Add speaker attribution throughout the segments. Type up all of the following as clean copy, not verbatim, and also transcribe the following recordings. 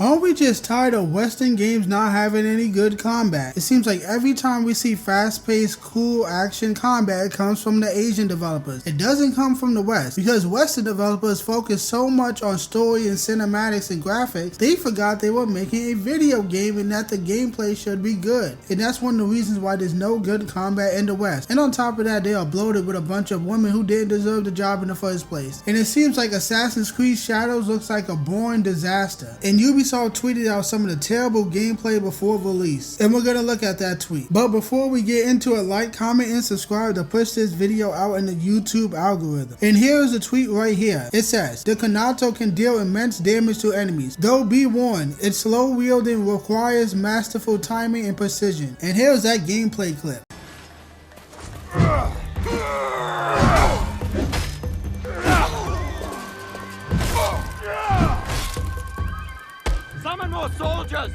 Speaker 1: Aren't we just tired of Western games not having any good combat? It seems like every time we see fast-paced, cool action combat, it comes from the Asian developers. It doesn't come from the West, because Western developers focus so much on story and cinematics and graphics, they forgot they were making a video game and that the gameplay should be good. And that's one of the reasons why there's no good combat in the West. And on top of that, they are bloated with a bunch of women who didn't deserve the job in the first place. And it seems like Assassin's Creed Shadows looks like a boring disaster. And Ubisoft tweeted out some of the terrible gameplay before release. And we're gonna look at that tweet. But before we get into it, like, comment, and subscribe to push this video out in the YouTube algorithm. And here is the tweet right here. It says, the Kanato can deal immense damage to enemies. Though be warned, its slow wielding requires masterful timing and precision. And here's that gameplay clip.
Speaker 2: Summon more soldiers!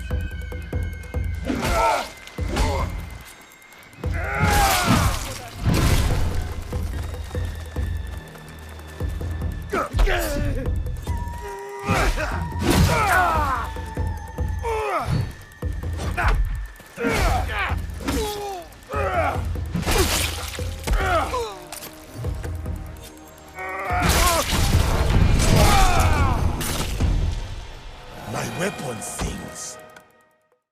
Speaker 3: My weapon sings.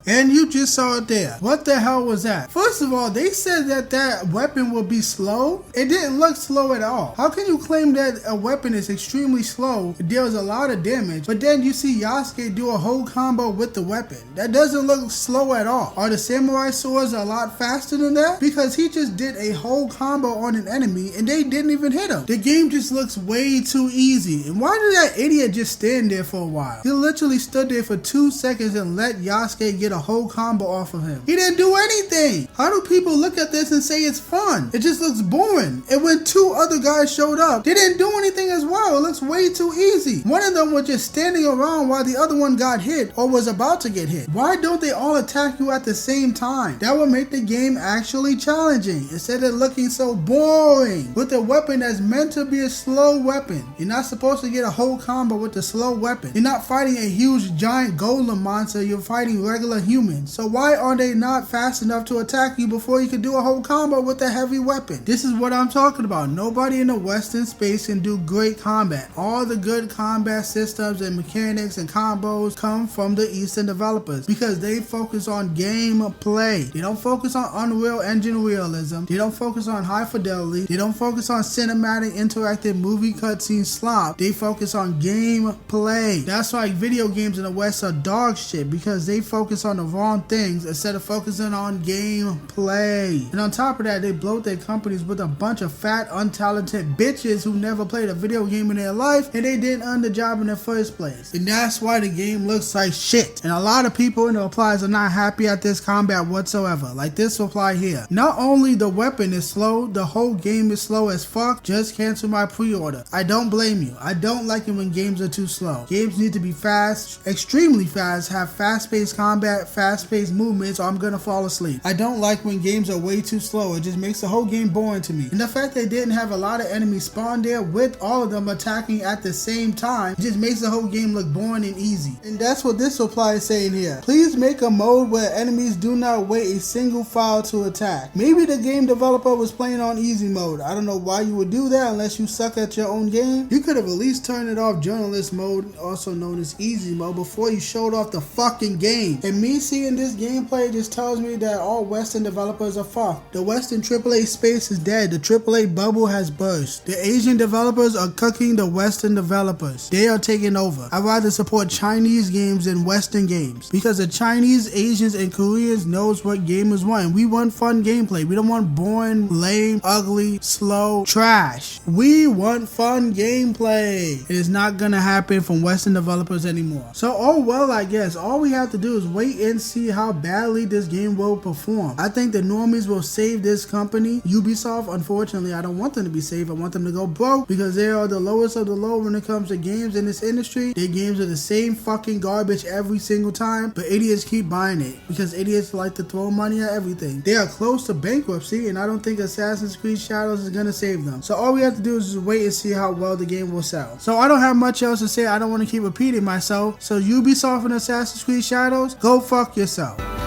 Speaker 1: And you just saw it there. What the hell was that? First of all, they said that that weapon would be slow. It didn't look slow at all. How can you claim that a weapon is extremely slow, it deals a lot of damage, but then you see Yasuke do a whole combo with the weapon? That doesn't look slow at all. Are the samurai swords a lot faster than that? Because he just did a whole combo on an enemy and they didn't even hit him. The game just looks way too easy. And why did that idiot just stand there for a while? He literally stood there for 2 seconds and let Yasuke get a whole combo off of him. He didn't do anything. How do people look at this and say it's fun? It just looks boring. And when 2 other guys showed up, they didn't do anything as well. It looks way too easy. One of them was just standing around while the other one got hit or was about to get hit. Why don't they all attack you at the same time? That would make the game actually challenging instead of looking so boring. With a weapon that's meant to be a slow weapon, you're not supposed to get a whole combo with the slow weapon. You're not fighting a huge giant golem monster, you're fighting regular humans. So why are they not fast enough to attack you before you can do a whole combo with a heavy weapon? This is what I'm talking about. Nobody in the Western space can do great combat. All the good combat systems and mechanics and combos come from the Eastern developers because they focus on gameplay. They don't focus on Unreal Engine realism. They don't focus on high fidelity. They don't focus on cinematic interactive movie cutscene slop. They focus on gameplay. That's why video games in the West are dog shit, because they focus on the wrong things instead of focusing on gameplay. And on top of that, they bloat their companies with a bunch of fat, untalented bitches who never played a video game in their life and they didn't earn the job in the first place. And that's why the game looks like shit. And a lot of people in the replies are not happy at this combat whatsoever. Like this reply here. Not only the weapon is slow, the whole game is slow as fuck. Just cancel my pre-order. I don't blame you. I don't like it when games are too slow. Games need to be fast, extremely fast, have fast-paced combat, fast-paced movements, or I'm gonna fall asleep. I don't like when games are way too slow. It just makes the whole game boring to me. And the fact they didn't have a lot of enemies spawn there with all of them attacking at the same time, it just makes the whole game look boring and easy. And that's what this reply is saying here. Please make a mode where enemies do not wait a single file to attack. Maybe the game developer was playing on easy mode. I don't know why you would do that unless you suck at your own game. You could have at least turned it off journalist mode, also known as easy mode, before you showed off the fucking game. And me seeing this gameplay just tells me that all Western developers are fucked. The Western AAA space is dead. The AAA bubble has burst. The Asian developers are cooking the Western developers. They are taking over. I'd rather support Chinese games than Western games, because the Chinese, Asians, and Koreans knows what gamers want. We want fun gameplay. We don't want boring, lame, ugly, slow trash. We want fun gameplay. It is not gonna happen from Western developers anymore. So, oh well, I guess all we have to do is wait wait and see how badly this game will perform. I think the normies will save this company. Ubisoft, unfortunately, I don't want them to be saved. I want them to go broke because they are the lowest of the low when it comes to games in this industry. Their games are the same fucking garbage every single time, but idiots keep buying it because idiots like to throw money at everything. They are close to bankruptcy, and I don't think Assassin's Creed Shadows is gonna save them. So all we have to do is just wait and see how well the game will sell. So I don't have much else to say. I don't want to keep repeating myself. So Ubisoft and Assassin's Creed Shadows, go fuck yourself.